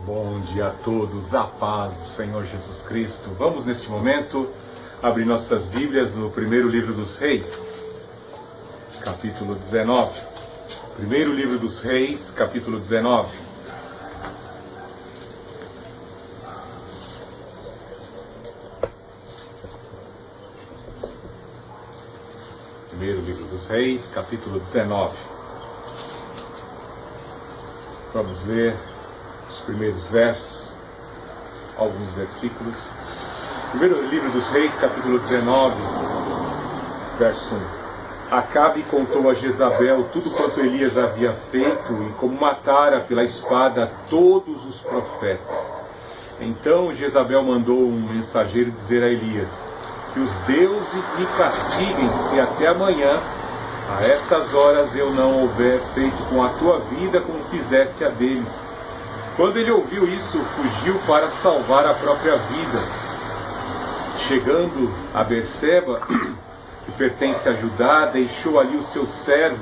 Bom dia a todos, a paz do Senhor Jesus Cristo. Vamos neste momento abrir nossas Bíblias no primeiro livro dos Reis, capítulo 19. Primeiro livro dos Reis, capítulo 19. Primeiro livro dos Reis, capítulo 19. Vamos ler os primeiros versos, alguns versículos. Primeiro livro dos Reis, capítulo 19, verso 1. Acabe contou a Jezabel tudo quanto Elias havia feito e como matara pela espada todos os profetas. Então Jezabel mandou um mensageiro dizer a Elias: que os deuses me castiguem se até amanhã, a estas horas, eu não houver feito com a tua vida como fizeste a deles. Quando ele ouviu isso, fugiu para salvar a própria vida. Chegando a Berseba, que pertence a Judá, deixou ali o seu servo,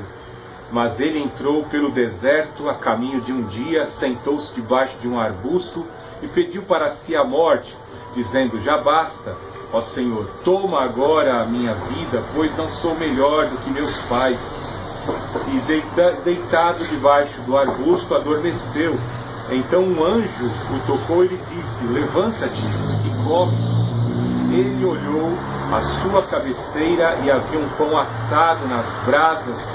mas ele entrou pelo deserto a caminho de um dia, sentou-se debaixo de um arbusto e pediu para si a morte, dizendo: já basta, ó Senhor, toma agora a minha vida, pois não sou melhor do que meus pais. E deitado debaixo do arbusto, adormeceu. Então um anjo o tocou e lhe disse: levanta-te e come. Ele olhou à sua cabeceira e havia um pão assado nas brasas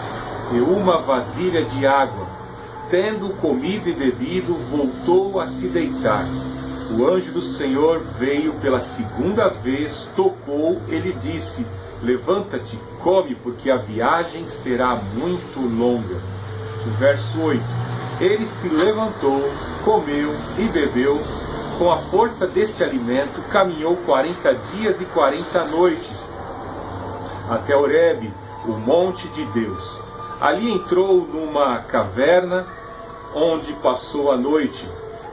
e uma vasilha de água. Tendo comido e bebido, voltou a se deitar. O anjo do Senhor veio pela segunda vez, tocou e lhe disse: levanta-te, come, porque a viagem será muito longa. No verso 8. Ele se levantou, comeu e bebeu. Com a força deste alimento, caminhou 40 dias e 40 noites, até Horebe, o monte de Deus. Ali entrou numa caverna, onde passou a noite.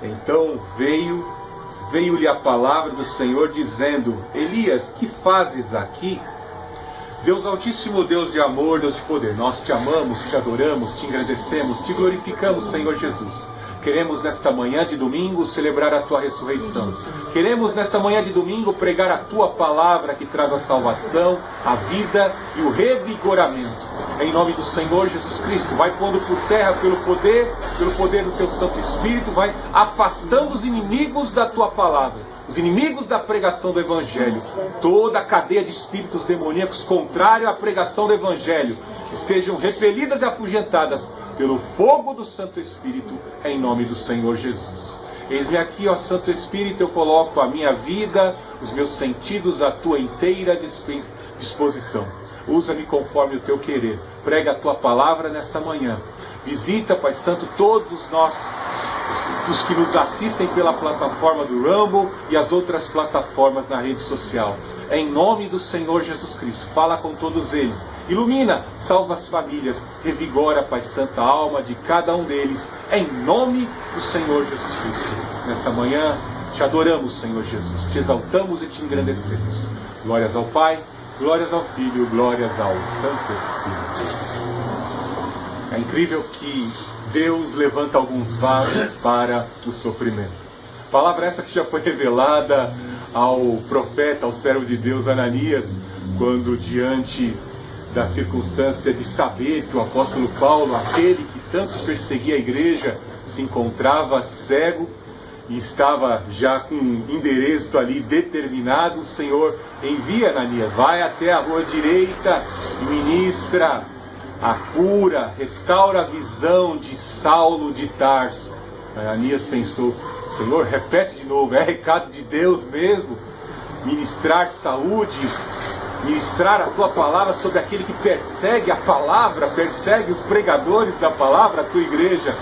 Então veio-lhe a palavra do Senhor, dizendo: Elias, que fazes aqui? Deus Altíssimo, Deus de amor, Deus de poder, nós te amamos, te adoramos, te engrandecemos, te glorificamos, Senhor Jesus. Queremos nesta manhã de domingo celebrar a tua ressurreição. Queremos nesta manhã de domingo pregar a tua palavra que traz a salvação, a vida e o revigoramento. Em nome do Senhor Jesus Cristo, vai pondo por terra pelo poder do teu Santo Espírito, vai afastando os inimigos da tua palavra, os inimigos da pregação do Evangelho, toda a cadeia de espíritos demoníacos contrário à pregação do Evangelho, que sejam repelidas e afugentadas pelo fogo do Santo Espírito, em nome do Senhor Jesus. Eis-me aqui, ó Santo Espírito, eu coloco a minha vida, os meus sentidos, a tua inteira disposição. Usa-me conforme o teu querer. Prega a tua palavra nessa manhã. Visita, Pai Santo, todos nós, os que nos assistem pela plataforma do Rumble e as outras plataformas na rede social. Em nome do Senhor Jesus Cristo, fala com todos eles. Ilumina, salva as famílias, revigora, Pai Santo, a alma de cada um deles. Em nome do Senhor Jesus Cristo. Nessa manhã, te adoramos, Senhor Jesus. Te exaltamos e te engrandecemos. Glórias ao Pai, glórias ao Filho, glórias ao Santo Espírito. É incrível que Deus levanta alguns vasos para o sofrimento. Palavra essa que já foi revelada ao profeta, ao servo de Deus Ananias, quando diante da circunstância de saber que o apóstolo Paulo, aquele que tanto perseguia a igreja, se encontrava cego e estava já com um endereço ali determinado, o Senhor envia Ananias: vai até a rua direita e ministra a cura, restaura a visão de Saulo de Tarso. Ananias pensou: Senhor, repete de novo, é recado de Deus mesmo? Ministrar saúde, ministrar a tua palavra sobre aquele que persegue a palavra, persegue os pregadores da palavra, a tua igreja.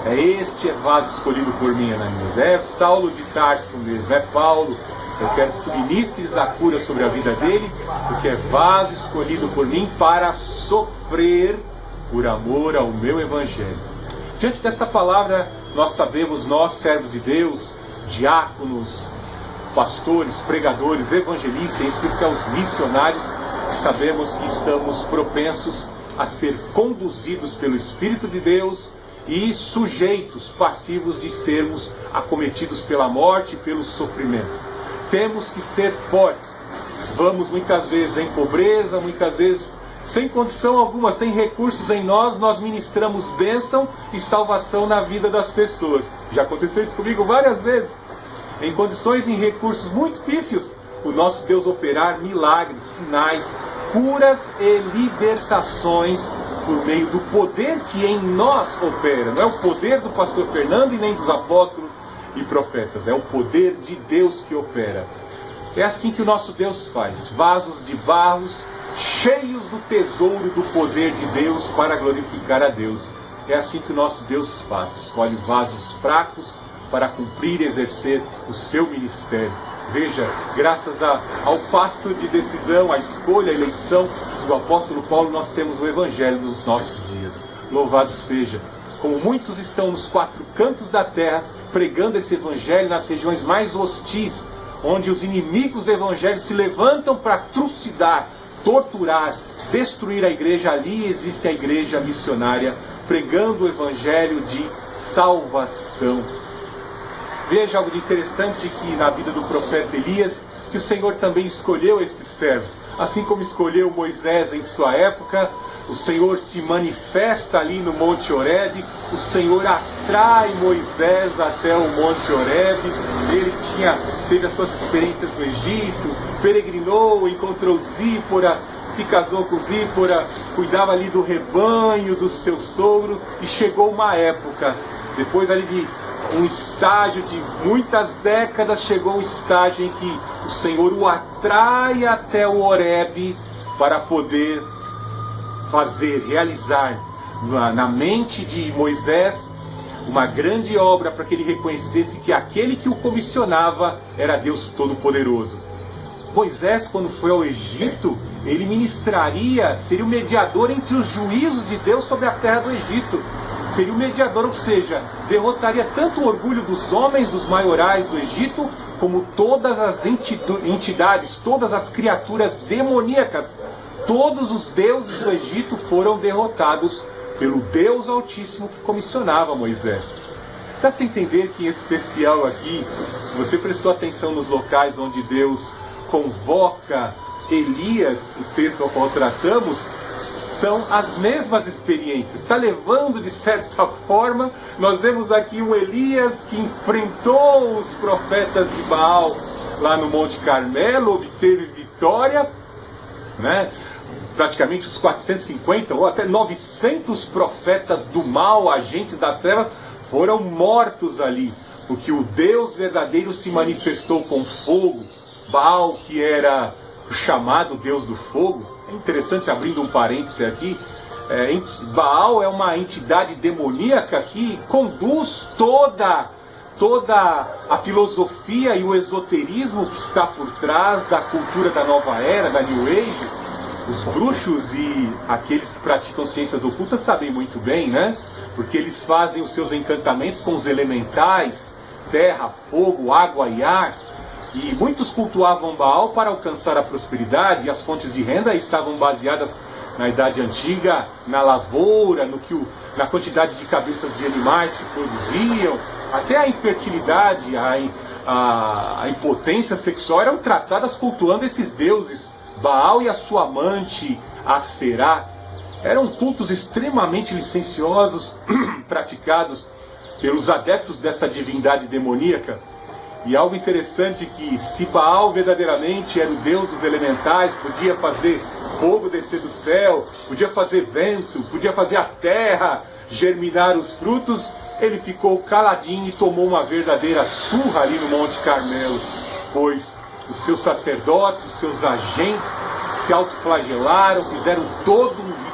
Este é vaso escolhido por mim, Ananias. É Saulo de Tarso mesmo, é Paulo. Eu quero que tu ministres a cura sobre a vida dele, porque é vaso escolhido por mim para sofrer por amor ao meu Evangelho. Diante desta palavra, nós sabemos, nós servos de Deus, diáconos, pastores, pregadores, evangelistas, em especial os missionários, sabemos que estamos propensos a ser conduzidos pelo Espírito de Deus e sujeitos, passivos de sermos acometidos pela morte e pelo sofrimento. Temos que ser fortes. Vamos muitas vezes em pobreza, muitas vezes sem condição alguma, sem recursos em nós, nós ministramos bênção e salvação na vida das pessoas. Já aconteceu isso comigo várias vezes. Em condições e em recursos muito pífios, o nosso Deus operar milagres, sinais, curas e libertações por meio do poder que em nós opera. Não é o poder do pastor Fernando e nem dos apóstolos e profetas, é o poder de Deus que opera. É assim que o nosso Deus faz, vasos de barros cheios do tesouro do poder de Deus para glorificar a Deus. É assim que o nosso Deus faz, escolhe vasos fracos para cumprir e exercer o seu ministério. Veja, graças ao passo de decisão, à escolha, à eleição do apóstolo Paulo, nós temos o Evangelho nos nossos dias. Louvado seja! Como muitos estão nos quatro cantos da terra, pregando esse Evangelho nas regiões mais hostis, onde os inimigos do Evangelho se levantam para trucidar, torturar, destruir a igreja, ali existe a igreja missionária, pregando o Evangelho de salvação. Veja algo de interessante que na vida do profeta Elias, que o Senhor também escolheu este servo. Assim como escolheu Moisés em sua época, o Senhor se manifesta ali no Monte Horebe, o Senhor atrai Moisés até o Monte Horebe, ele teve as suas experiências no Egito, peregrinou, encontrou Zípora, se casou com Zípora, cuidava ali do rebanho do seu sogro, e chegou uma época, depois ali de um estágio de muitas décadas, chegou um estágio em que o Senhor o atrai até o Horebe para poder realizar na mente de Moisés uma grande obra, para que ele reconhecesse que aquele que o comissionava era Deus Todo-Poderoso. Moisés, quando foi ao Egito, ele ministraria, seria o mediador entre os juízos de Deus sobre a terra do Egito. Seria o mediador, ou seja, derrotaria tanto o orgulho dos homens, dos maiorais do Egito, como todas as entidades, todas as criaturas demoníacas. Todos os deuses do Egito foram derrotados pelo Deus Altíssimo que comissionava Moisés. Dá se entender que em especial aqui, se você prestou atenção nos locais onde Deus convoca Elias, o texto ao qual tratamos, são as mesmas experiências. Está levando de certa forma, nós vemos aqui um Elias que enfrentou os profetas de Baal lá no Monte Carmelo, obteve vitória, né? Praticamente os 450 ou até 900 profetas do mal, agentes das trevas, foram mortos ali, porque o Deus verdadeiro se manifestou com fogo. Baal, que era o chamado Deus do fogo, é interessante, abrindo um parêntese aqui, Baal é uma entidade demoníaca que conduz toda a filosofia e o esoterismo que está por trás da cultura da nova era, da New Age. Os bruxos e aqueles que praticam ciências ocultas sabem muito bem, né? Porque eles fazem os seus encantamentos com os elementais, terra, fogo, água e ar. E muitos cultuavam Baal para alcançar a prosperidade, e as fontes de renda estavam baseadas na Idade Antiga, na lavoura, na quantidade de cabeças de animais que produziam. Até a infertilidade, a impotência sexual eram tratadas cultuando esses deuses. Baal e a sua amante, Aserá, eram cultos extremamente licenciosos, praticados pelos adeptos dessa divindade demoníaca. E algo interessante que, se Baal verdadeiramente era o Deus dos elementais, podia fazer fogo descer do céu, podia fazer vento, podia fazer a terra germinar os frutos, ele ficou caladinho e tomou uma verdadeira surra ali no Monte Carmelo, pois os seus sacerdotes, os seus agentes se autoflagelaram, fizeram todo um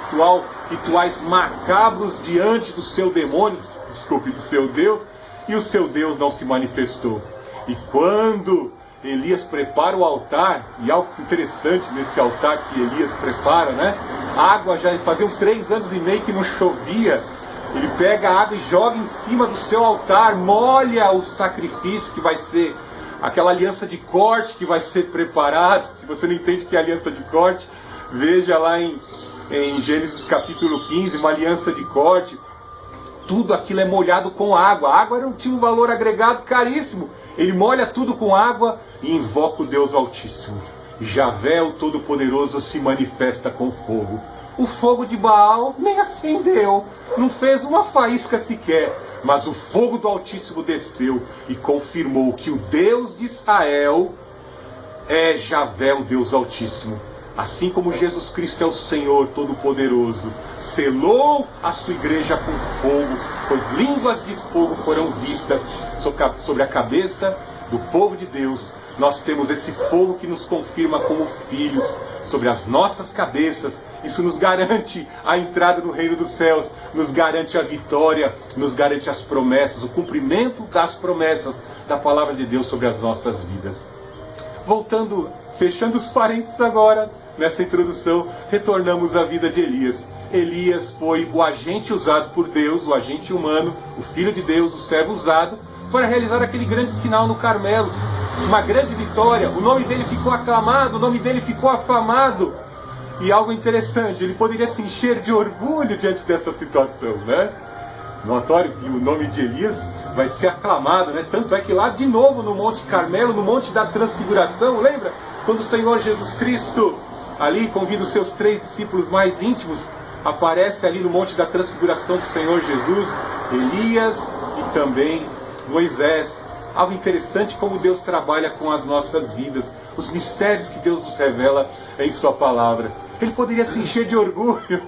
rituais macabros diante do seu demônio, do seu Deus, e o seu Deus não se manifestou. E quando Elias prepara o altar, e algo interessante nesse altar que Elias prepara, né? A água já faziam 3 anos e meio que não chovia. Ele pega a água e joga em cima do seu altar, molha o sacrifício que vai ser aquela aliança de corte que vai ser preparado. Se você não entende o que é aliança de corte, veja lá em Gênesis capítulo 15, uma aliança de corte. tudo aquilo é molhado com água. A água tinha um valor agregado caríssimo. Ele molha tudo com água e invoca o Deus Altíssimo. Javé, o Todo-Poderoso, se manifesta com fogo. O fogo de Baal nem acendeu, não fez uma faísca sequer, mas o fogo do Altíssimo desceu e confirmou que o Deus de Israel é Javé, o Deus Altíssimo. Assim como Jesus Cristo é o Senhor Todo-Poderoso, selou a sua igreja com fogo, pois línguas de fogo foram vistas sobre a cabeça do povo de Deus. Nós temos esse fogo que nos confirma como filhos sobre as nossas cabeças. Isso nos garante a entrada no reino dos céus, nos garante a vitória, nos garante as promessas, o cumprimento das promessas da palavra de Deus sobre as nossas vidas. Voltando, fechando os parênteses agora, nessa introdução, retornamos à vida de Elias. Elias foi o agente usado por Deus, o agente humano, o Filho de Deus, o servo usado, para realizar aquele grande sinal no Carmelo. Uma grande vitória, o nome dele ficou aclamado, o nome dele ficou afamado. E algo interessante, ele poderia se encher de orgulho diante dessa situação, né? Notório que o nome de Elias vai ser aclamado, né? Tanto é que lá de novo no Monte Carmelo, no Monte da Transfiguração, lembra? Quando o Senhor Jesus Cristo, ali convida os seus 3 discípulos mais íntimos, aparece ali no Monte da Transfiguração do Senhor Jesus, Elias e também Moisés. Algo interessante como Deus trabalha com as nossas vidas, os mistérios que Deus nos revela em sua palavra. Ele poderia se encher de orgulho,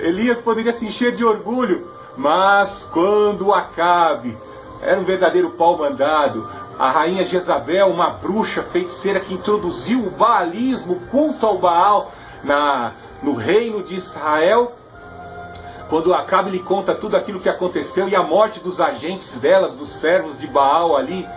Elias poderia se encher de orgulho, mas quando Acabe era um verdadeiro pau-mandado, a rainha Jezabel, uma bruxa feiticeira que introduziu o baalismo, o culto ao Baal no reino de Israel, quando Acabe lhe conta tudo aquilo que aconteceu e a morte dos agentes delas, dos servos de Baal ali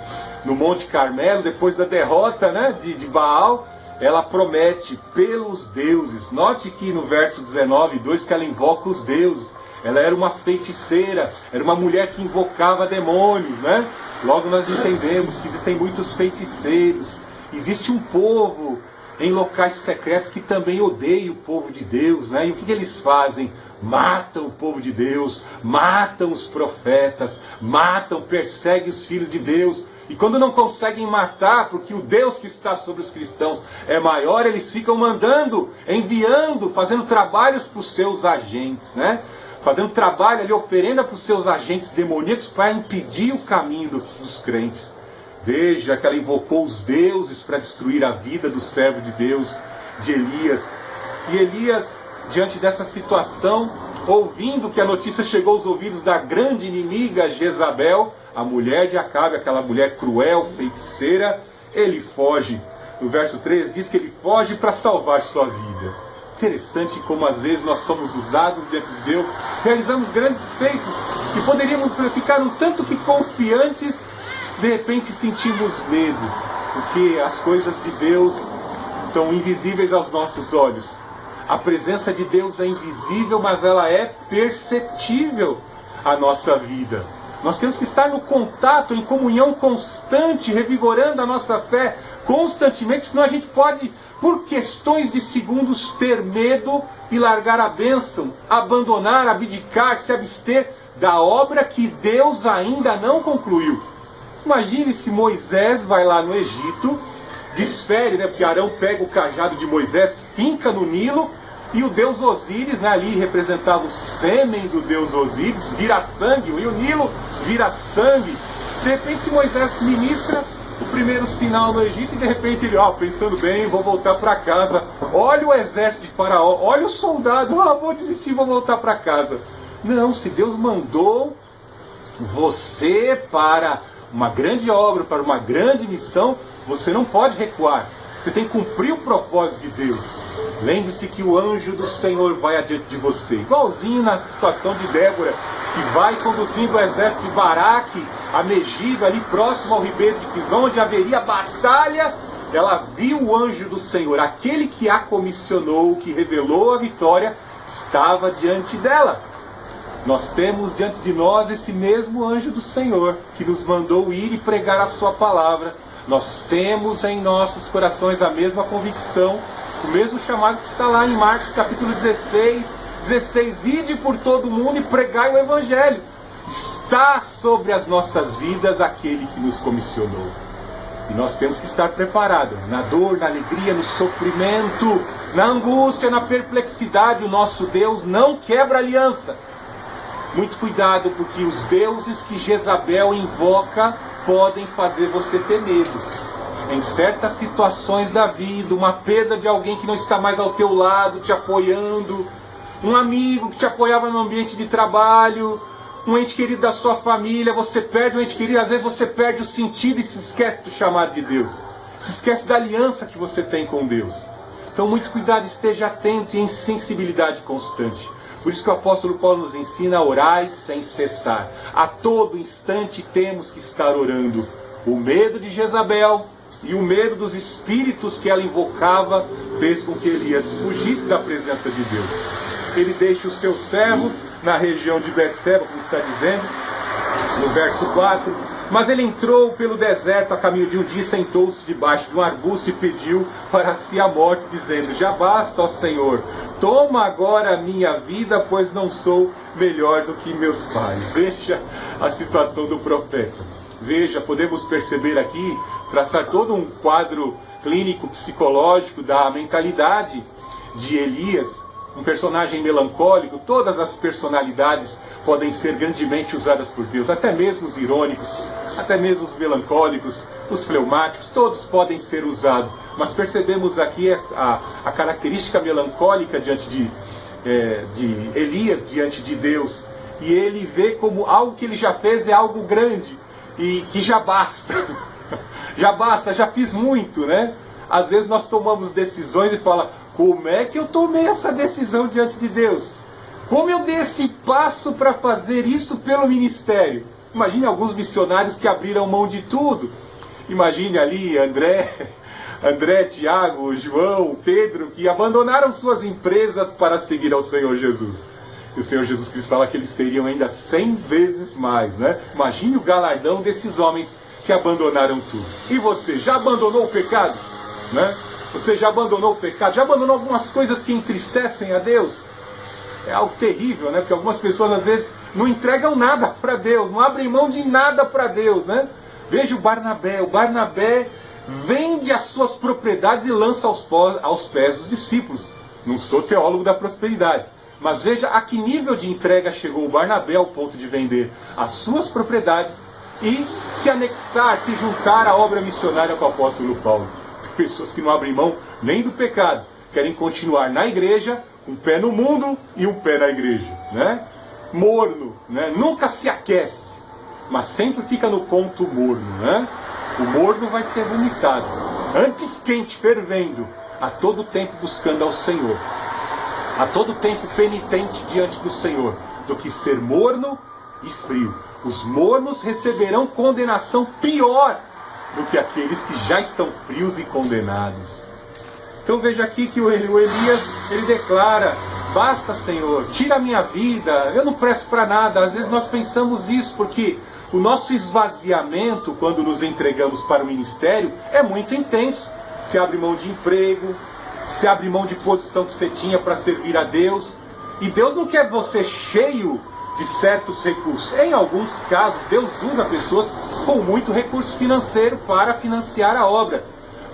no Monte Carmelo, depois da derrota, né, de Baal, ela promete pelos deuses. Note que no verso 19:2 que ela invoca os deuses. Ela era uma feiticeira, era uma mulher que invocava demônios, né? Logo nós entendemos que existem muitos feiticeiros. Existe um povo em locais secretos que também odeia o povo de Deus, né? E o que eles fazem? Matam o povo de Deus, matam os profetas, perseguem os filhos de Deus. E quando não conseguem matar, porque o Deus que está sobre os cristãos é maior, eles ficam mandando, enviando, fazendo trabalhos para os seus agentes, né? Fazendo trabalho ali, oferenda para os seus agentes demoníacos para impedir o caminho dos crentes. Veja que ela invocou os deuses para destruir a vida do servo de Deus, de Elias. E Elias, diante dessa situação, ouvindo que a notícia chegou aos ouvidos da grande inimiga Jezabel, a mulher de Acabe, aquela mulher cruel, feiticeira, ele foge. No verso 3 diz que ele foge para salvar sua vida. Interessante como às vezes nós somos usados diante de Deus, realizamos grandes feitos que poderíamos ficar um tanto que confiantes, de repente sentimos medo, porque as coisas de Deus são invisíveis aos nossos olhos. A presença de Deus é invisível, mas ela é perceptível à nossa vida. Nós temos que estar no contato, em comunhão constante, revigorando a nossa fé constantemente, senão a gente pode, por questões de segundos, ter medo e largar a bênção, abandonar, abdicar, se abster da obra que Deus ainda não concluiu. Imagine se Moisés vai lá no Egito, desfere, né, porque Arão pega o cajado de Moisés, finca no Nilo, e o deus Osíris, né, ali representava o sêmen do deus Osíris, vira sangue, e o Nilo vira sangue. De repente, se Moisés ministra o primeiro sinal no Egito, e de repente ele, pensando bem, vou voltar para casa. Olha o exército de Faraó, olha o soldado, vou desistir, vou voltar para casa. Não, se Deus mandou você para uma grande obra, para uma grande missão, você não pode recuar. Você tem que cumprir o propósito de Deus. Lembre-se que o anjo do Senhor vai adiante de você. Igualzinho na situação de Débora, que vai conduzindo o exército de Baraque a Megido, ali próximo ao ribeiro de Pison, onde haveria batalha. Ela viu o anjo do Senhor, aquele que a comissionou, que revelou a vitória, estava diante dela. Nós temos diante de nós esse mesmo anjo do Senhor, que nos mandou ir e pregar a sua palavra. Nós temos em nossos corações a mesma convicção, o mesmo chamado que está lá em Marcos capítulo 16, 16, ide por todo mundo e pregai o Evangelho. Está sobre as nossas vidas aquele que nos comissionou. E nós temos que estar preparados, na dor, na alegria, no sofrimento, na angústia, na perplexidade. O nosso Deus não quebra aliança. Muito cuidado, porque os deuses que Jezabel invoca podem fazer você ter medo. Em certas situações da vida, uma perda de alguém que não está mais ao teu lado, te apoiando, um amigo que te apoiava no ambiente de trabalho, um ente querido da sua família, você perde um ente querido, às vezes você perde o sentido e se esquece do chamado de Deus. Se esquece da aliança que você tem com Deus. Então muito cuidado, esteja atento e em sensibilidade constante. Por isso que o apóstolo Paulo nos ensina a orar sem cessar. A todo instante temos que estar orando. O medo de Jezabel e o medo dos espíritos que ela invocava fez com que Elias fugisse da presença de Deus. Ele deixa o seu servo na região de Berseba, como está dizendo, no verso 4. Mas ele entrou pelo deserto a caminho de um dia, sentou-se debaixo de um arbusto e pediu para si a morte, dizendo: já basta, ó Senhor, toma agora a minha vida, pois não sou melhor do que meus pais. Veja a situação do profeta. Veja, podemos perceber aqui, traçar todo um quadro clínico, psicológico da mentalidade de Elias. Um personagem melancólico. Todas as personalidades podem ser grandemente usadas por Deus, até mesmo os irônicos, até mesmo os melancólicos, os fleumáticos, todos podem ser usados. Mas percebemos aqui a característica melancólica diante de Elias, diante de Deus. E ele vê como algo que ele já fez é algo grande e que já basta. Já basta, já fiz muito, né? Às vezes nós tomamos decisões e falamos: como é que eu tomei essa decisão diante de Deus? Como eu dei esse passo para fazer isso pelo ministério? Imagine alguns missionários que abriram mão de tudo. Imagine ali André, Tiago, João, Pedro, que abandonaram suas empresas para seguir ao Senhor Jesus. E o Senhor Jesus Cristo fala que eles teriam ainda 100 vezes mais, né? Imagine o galardão desses homens que abandonaram tudo. E você, já abandonou o pecado? Né? Você já abandonou o pecado? Já abandonou algumas coisas que entristecem a Deus? É algo terrível, né? Porque algumas pessoas às vezes não entregam nada para Deus, não abrem mão de nada para Deus, né? Veja o Barnabé. O Barnabé vende as suas propriedades e lança aos pés dos discípulos. Não sou teólogo da prosperidade, mas veja a que nível de entrega chegou o Barnabé ao ponto de vender as suas propriedades e se anexar, se juntar à obra missionária com o apóstolo Paulo. Pessoas que não abrem mão nem do pecado, querem continuar na igreja, um pé no mundo e um pé na igreja, né? Morno, né? Nunca se aquece, mas sempre fica no ponto morno, né? O morno vai ser vomitado, antes quente, fervendo, a todo tempo buscando ao Senhor, a todo tempo penitente diante do Senhor, do que ser morno e frio. Os mornos receberão condenação pior do que aqueles que já estão frios e condenados. Então veja aqui que o Elias, ele declara: basta, Senhor, tira a minha vida, eu não presto para nada. Às vezes nós pensamos isso, porque o nosso esvaziamento, quando nos entregamos para o ministério, é muito intenso. Se abre mão de emprego, se abre mão de posição que você tinha para servir a Deus. E Deus não quer você cheio de certos recursos. Em alguns casos, Deus usa pessoas com muito recurso financeiro para financiar a obra.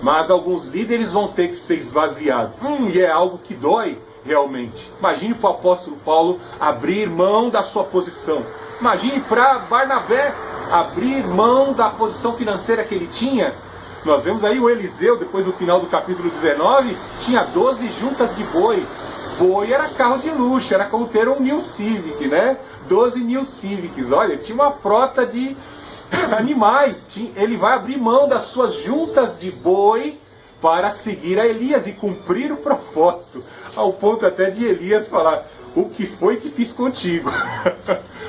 Mas alguns líderes vão ter que ser esvaziados. E é algo que dói realmente. Imagine para o apóstolo Paulo abrir mão da sua posição. Imagine para Barnabé abrir mão da posição financeira que ele tinha. Nós vemos aí o Eliseu, depois do final do capítulo 19, tinha 12 juntas de boi. Boi era carro de luxo, era como ter um New Civic, né? 12 New Civics, olha, tinha uma frota de animais. Ele vai abrir mão das suas juntas de boi para seguir a Elias e cumprir o propósito. Ao ponto até de Elias falar: o que foi que fiz contigo?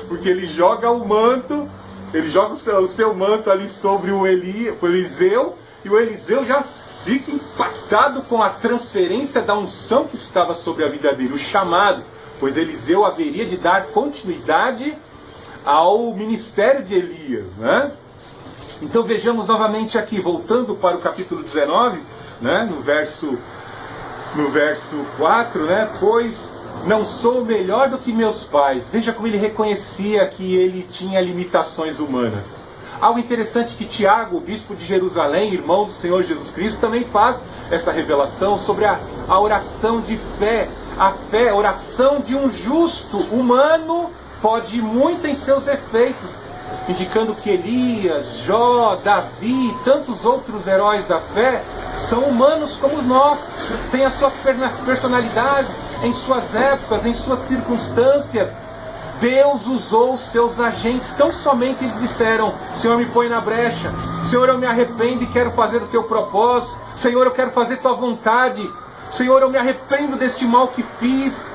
Porque ele joga o manto, ele joga o seu manto ali sobre o Eliseu, e o Eliseu já fica impactado com a transferência da unção que estava sobre a vida dele, o chamado, pois Eliseu haveria de dar continuidade ao ministério de Elias, né? Então vejamos novamente aqui, voltando para o capítulo 19, né, no verso 4, né? Pois não sou melhor do que meus pais. Veja como ele reconhecia que ele tinha limitações humanas. Algo interessante que Tiago, o bispo de Jerusalém, irmão do Senhor Jesus Cristo, também faz essa revelação sobre a oração de fé. A fé, a oração de um justo humano, pode ir muito em seus efeitos, indicando que Elias, Jó, Davi e tantos outros heróis da fé são humanos como nós, têm as suas personalidades, em suas épocas, em suas circunstâncias. Deus usou os seus agentes, tão somente eles disseram: Senhor, me põe na brecha, Senhor, eu me arrependo e quero fazer o teu propósito, Senhor, eu quero fazer tua vontade, Senhor, eu me arrependo deste mal que fiz.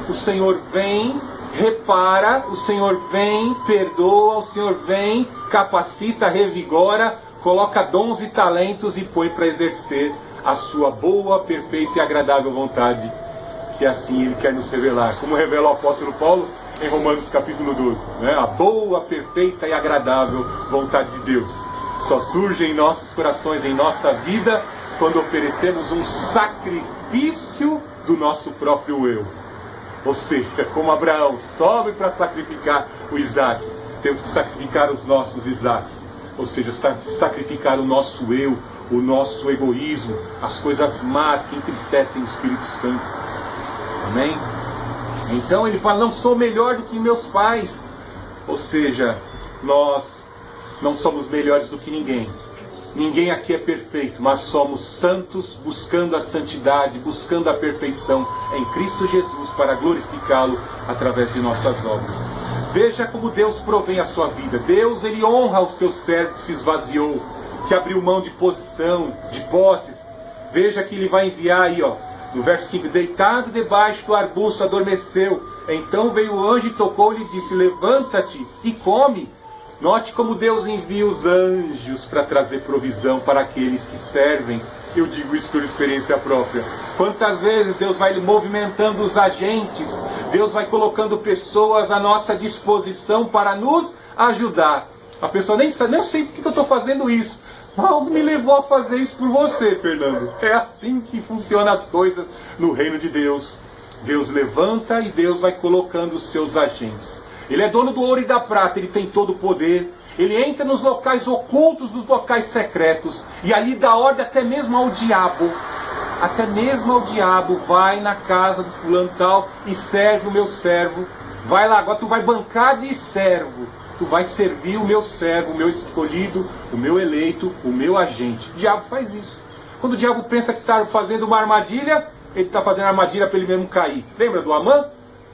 O Senhor vem, repara, o Senhor vem, perdoa, o Senhor vem, capacita, revigora, coloca dons e talentos e põe para exercer a sua boa, perfeita e agradável vontade, que assim Ele quer nos revelar, como revela o apóstolo Paulo em Romanos capítulo 12, né? A boa, perfeita e agradável vontade de Deus só surge em nossos corações, em nossa vida, quando oferecemos um sacrifício do nosso próprio eu. Ou seja, como Abraão sobe para sacrificar o Isaac, temos que sacrificar os nossos Isaques. Ou seja, sacrificar o nosso eu, o nosso egoísmo, as coisas más que entristecem o Espírito Santo. Amém? Então ele fala: não sou melhor do que meus pais. Ou seja, nós não somos melhores do que ninguém. Ninguém aqui é perfeito, mas somos santos, buscando a santidade, buscando a perfeição em Cristo Jesus, para glorificá-lo através de nossas obras. Veja como Deus provém a sua vida. Deus, Ele honra o seu servo que se esvaziou, que abriu mão de posição, de posses. Veja que Ele vai enviar aí, no verso 5: deitado debaixo do arbusto adormeceu. Então veio o anjo e tocou-lhe e disse: levanta-te e come. Note como Deus envia os anjos para trazer provisão para aqueles que servem. Eu digo isso por experiência própria. Quantas vezes Deus vai movimentando os agentes, Deus vai colocando pessoas à nossa disposição para nos ajudar. A pessoa nem sabe, nem sei por que eu estou fazendo isso. Algo me levou a fazer isso por você, Fernando. É assim que funcionam as coisas no reino de Deus. Deus levanta e Deus vai colocando os seus agentes. Ele é dono do ouro e da prata, Ele tem todo o poder. Ele entra nos locais ocultos, nos locais secretos, e ali dá ordem até mesmo ao diabo. Até mesmo ao diabo: vai na casa do fulano tal e serve o meu servo. Vai lá, agora tu vai bancar de servo. Tu vai servir o meu servo, o meu escolhido, o meu eleito, o meu agente. O diabo faz isso. Quando o diabo pensa que está fazendo uma armadilha, ele está fazendo armadilha para ele mesmo cair. Lembra do Amã?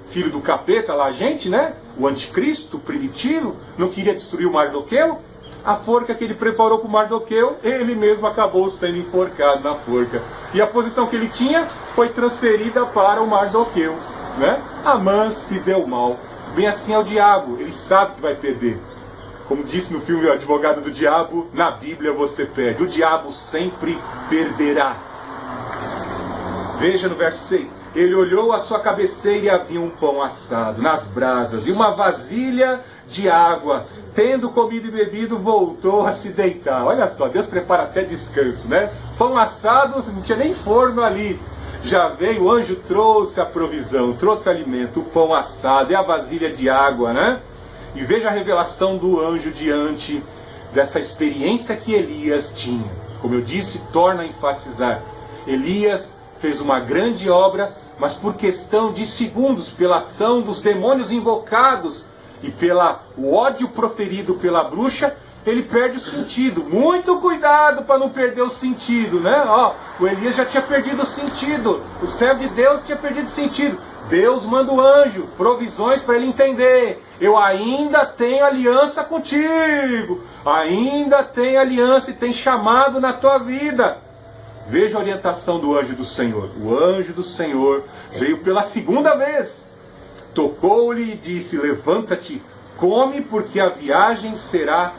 Filho do capeta lá, gente, né? O anticristo primitivo, não queria destruir o Mardoqueu. A forca que ele preparou para o Mardoqueu, ele mesmo acabou sendo enforcado na forca. E a posição que ele tinha foi transferida para o Mardoqueu, né? Amã se deu mal. Bem assim é o diabo, ele sabe que vai perder. Como disse no filme O Advogado do Diabo, na Bíblia você perde. O diabo sempre perderá. Veja no verso 6. Ele olhou à sua cabeceira e havia um pão assado nas brasas e uma vasilha de água. Tendo comido e bebido, voltou a se deitar. Olha só, Deus prepara até descanso, né? Pão assado, não tinha nem forno ali. Já veio, o anjo trouxe a provisão, trouxe alimento, o pão assado e a vasilha de água, né? E veja a revelação do anjo diante dessa experiência que Elias tinha. Como eu disse, torna a enfatizar. Elias fez uma grande obra, mas por questão de segundos, pela ação dos demônios invocados e pelo ódio proferido pela bruxa, ele perde o sentido. Muito cuidado para não perder o sentido, né? O Elias já tinha perdido o sentido. O servo de Deus tinha perdido o sentido. Deus manda o anjo, provisões para ele entender. Eu ainda tenho aliança contigo. Ainda tenho aliança e tem chamado na tua vida. Veja a orientação do anjo do Senhor. O anjo do Senhor veio pela segunda vez. Tocou-lhe e disse: levanta-te, come, porque a viagem será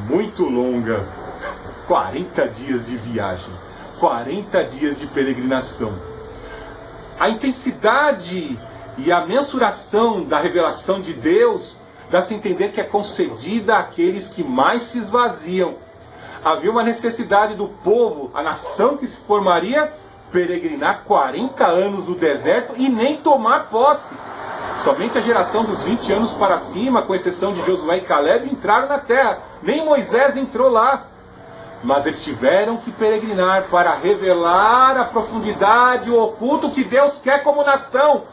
muito longa. 40 dias de viagem. 40 dias de peregrinação. A intensidade e a mensuração da revelação de Deus dá-se a entender que é concedida àqueles que mais se esvaziam. Havia uma necessidade do povo, a nação que se formaria, peregrinar 40 anos no deserto e nem tomar posse. Somente a geração dos 20 anos para cima, com exceção de Josué e Caleb, entraram na terra. Nem Moisés entrou lá. Mas eles tiveram que peregrinar para revelar a profundidade, o oculto que Deus quer como nação.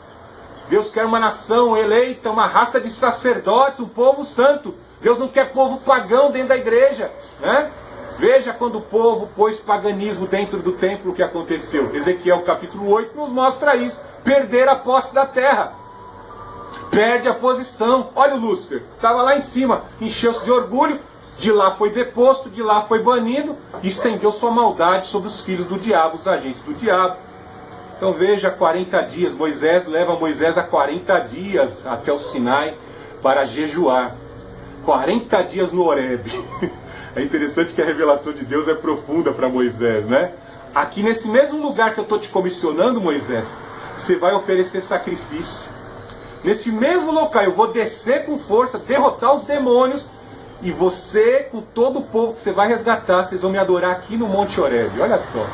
Deus quer uma nação eleita, uma raça de sacerdotes, um povo santo. Deus não quer povo pagão dentro da igreja, né? Veja quando o povo pôs paganismo dentro do templo, o que aconteceu. Ezequiel capítulo 8 nos mostra isso. Perder a posse da terra. Perde a posição. Olha o Lúcifer, estava lá em cima, encheu-se de orgulho, de lá foi deposto, de lá foi banido, e estendeu sua maldade sobre os filhos do diabo, os agentes do diabo. Então veja, 40 dias, Moisés leva Moisés a 40 dias até o Sinai para jejuar. 40 dias no Horebe. É interessante que a revelação de Deus é profunda para Moisés, né? Aqui nesse mesmo lugar que eu estou te comissionando, Moisés, você vai oferecer sacrifício. Neste mesmo local eu vou descer com força, derrotar os demônios, e você, com todo o povo que você vai resgatar, vocês vão me adorar aqui no Monte Horebe. Olha só,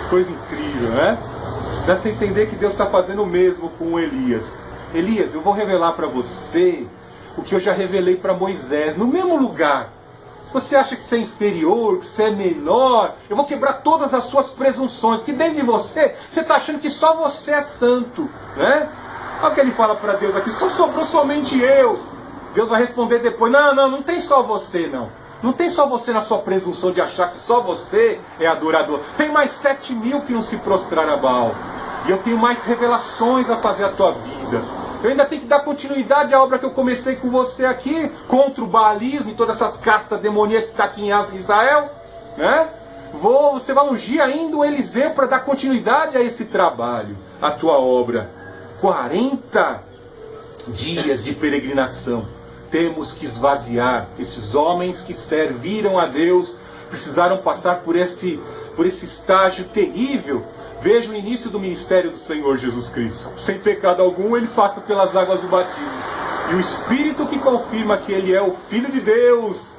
coisa incrível, né? Dá pra você entender que Deus está fazendo o mesmo com Elias. Elias, eu vou revelar para você o que eu já revelei para Moisés, no mesmo lugar. Se você acha que você é inferior, que você é menor, eu vou quebrar todas as suas presunções, porque dentro de você, você está achando que só você é santo, né? Olha o que ele fala para Deus aqui, só sobrou somente eu. Deus vai responder depois, não tem só você não. Não tem só você na sua presunção de achar que só você é adorador. Tem mais 7.000 que não se prostraram a Baal. E eu tenho mais revelações a fazer à tua vida. Eu ainda tenho que dar continuidade à obra que eu comecei com você aqui, contra o baalismo e todas essas castas demoníacas que estão aqui em Israel, né? Você vai ungir ainda o Eliseu para dar continuidade a esse trabalho, a tua obra. 40 dias de peregrinação. Temos que esvaziar. Esses homens que serviram a Deus precisaram passar por esse estágio terrível. Veja o início do ministério do Senhor Jesus Cristo. Sem pecado algum, ele passa pelas águas do batismo. E o Espírito que confirma que ele é o Filho de Deus,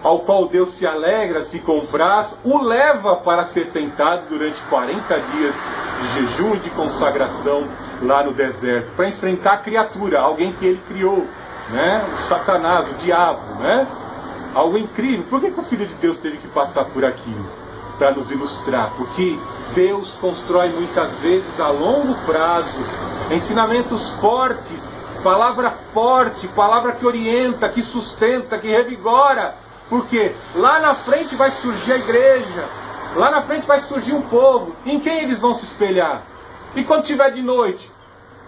ao qual Deus se alegra, se compraz, o leva para ser tentado durante 40 dias de jejum e de consagração lá no deserto, para enfrentar a criatura, alguém que ele criou, né? O Satanás, o diabo, né? Algo incrível. Por que o Filho de Deus teve que passar por aquilo? Para nos ilustrar. Porque Deus constrói muitas vezes a longo prazo ensinamentos fortes, palavra forte, palavra que orienta, que sustenta, que revigora. Porque lá na frente vai surgir a igreja, lá na frente vai surgir um povo. Em quem eles vão se espelhar? E quando tiver de noite?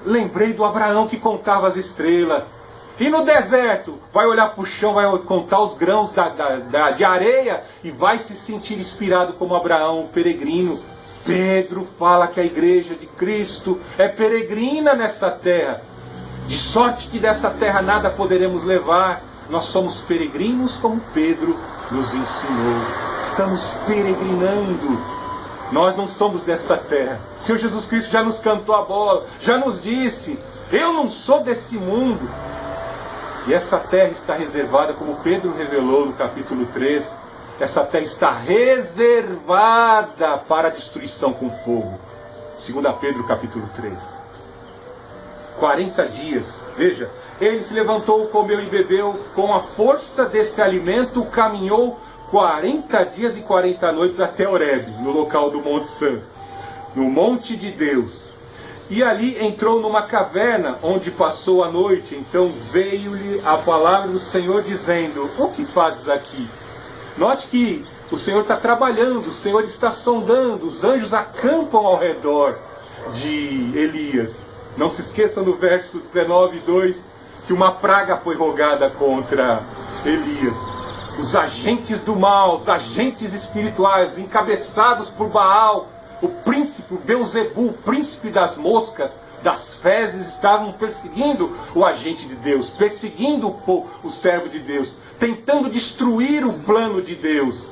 Lembrei do Abraão que contava as estrelas. E no deserto, vai olhar para o chão, vai contar os grãos de areia e vai se sentir inspirado como Abraão, um peregrino. Pedro fala que a igreja de Cristo é peregrina nessa terra. De sorte que dessa terra nada poderemos levar. Nós somos peregrinos como Pedro nos ensinou. Estamos peregrinando. Nós não somos dessa terra. O Senhor Jesus Cristo já nos cantou a bola, já nos disse, eu não sou desse mundo. E essa terra está reservada, como Pedro revelou no capítulo 3, essa terra está reservada para a destruição com fogo. 2 Pedro capítulo 3. 40 dias, veja, ele se levantou, comeu e bebeu, com a força desse alimento caminhou 40 dias e 40 noites até Horebe, no local do Monte Santo, no Monte de Deus. E ali entrou numa caverna, onde passou a noite. Então veio-lhe a palavra do Senhor dizendo, o que fazes aqui? Note que o Senhor está trabalhando, o Senhor está sondando, os anjos acampam ao redor de Elias. Não se esqueça no verso 19:2, que uma praga foi rogada contra Elias. Os agentes do mal, os agentes espirituais, encabeçados por Baal, o príncipe, o Beuzebu, o príncipe das moscas, das fezes, estavam perseguindo o agente de Deus, perseguindo o servo de Deus, tentando destruir o plano de Deus.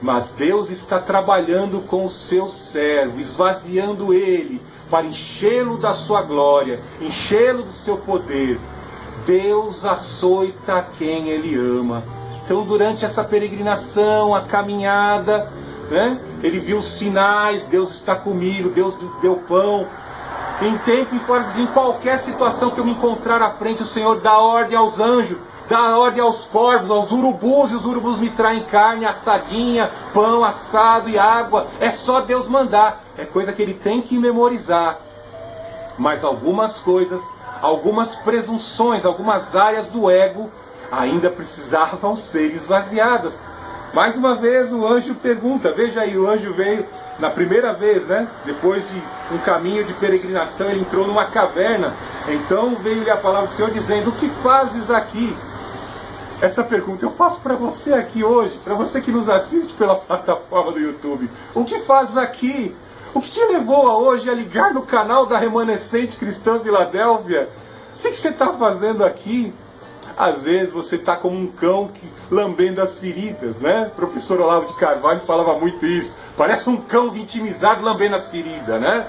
Mas Deus está trabalhando com o seu servo, esvaziando ele, para enchê-lo da sua glória, enchê-lo do seu poder. Deus açoita quem ele ama. Então, durante essa peregrinação, a caminhada, né? Ele viu os sinais, Deus está comigo, Deus deu pão. Em tempo e fora de em qualquer situação que eu me encontrar à frente, o Senhor dá ordem aos anjos, dá ordem aos corvos, aos urubus, e os urubus me traem carne assadinha, pão assado e água. É só Deus mandar, é coisa que ele tem que memorizar. Mas algumas coisas, algumas presunções, algumas áreas do ego ainda precisavam ser esvaziadas. Mais uma vez o anjo pergunta, veja aí, o anjo veio na primeira vez, né? Depois de um caminho de peregrinação, ele entrou numa caverna. Então veio-lhe a palavra do Senhor dizendo: o que fazes aqui? Essa pergunta eu faço para você aqui hoje, para você que nos assiste pela plataforma do YouTube. O que fazes aqui? O que te levou a hoje a ligar no canal da Remanescente Cristã Filadélfia? O que você está fazendo aqui? Às vezes você está como um cão lambendo as feridas, né? O professor Olavo de Carvalho falava muito isso. Parece um cão vitimizado lambendo as feridas, né?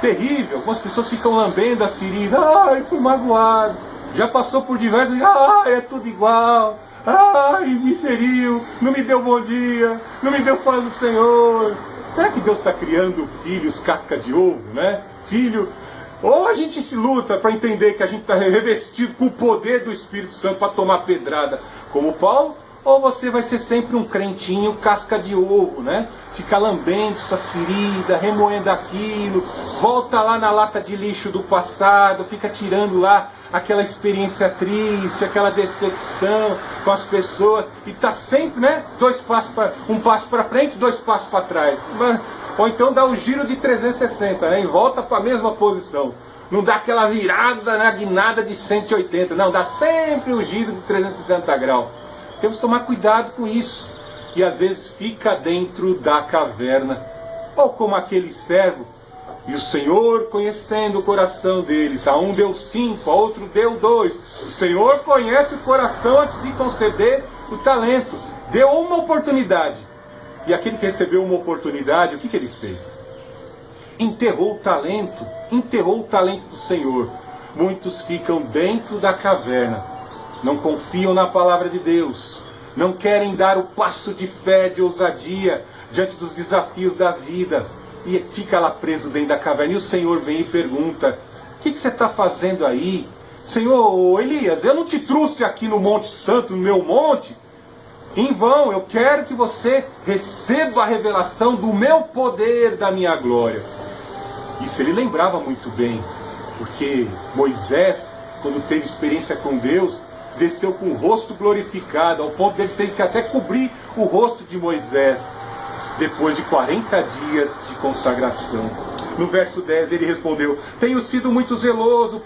Terrível. Algumas pessoas ficam lambendo as feridas. Ai, fui magoado. Já passou por diversos. Ai, é tudo igual. Ai, me feriu. Não me deu bom dia. Não me deu paz do Senhor. Será que Deus está criando filhos casca de ovo, né? Filho... Ou a gente se luta para entender que a gente está revestido com o poder do Espírito Santo para tomar pedrada, como Paulo, ou você vai ser sempre um crentinho casca de ovo, né? Fica lambendo suas feridas, remoendo aquilo, volta lá na lata de lixo do passado, fica tirando lá aquela experiência triste, aquela decepção com as pessoas, e está sempre, né? Um passo para frente, 2 passos para trás. Ou então dá o giro de 360, né? E volta para a mesma posição. Não dá aquela virada, né, guinada de 180. Não, dá sempre o giro de 360 graus. Temos que tomar cuidado com isso. E às vezes fica dentro da caverna. Ou como aquele servo. E o Senhor, conhecendo o coração deles, a um deu 5, a outro deu 2. O Senhor conhece o coração antes de conceder o talento. Deu uma oportunidade. E aquele que recebeu uma oportunidade, o que ele fez? Enterrou o talento do Senhor. Muitos ficam dentro da caverna, não confiam na palavra de Deus, não querem dar o passo de fé, de ousadia, diante dos desafios da vida, e fica lá preso dentro da caverna. E o Senhor vem e pergunta: o que você está fazendo aí? Senhor, Elias, eu não te trouxe aqui no Monte Santo, no meu monte, em vão. Eu quero que você receba a revelação do meu poder, da minha glória. Isso ele lembrava muito bem, porque Moisés, quando teve experiência com Deus, desceu com o rosto glorificado, ao ponto de ele ter que até cobrir o rosto de Moisés, depois de 40 dias de consagração. No verso 10 ele respondeu: tenho sido muito zeloso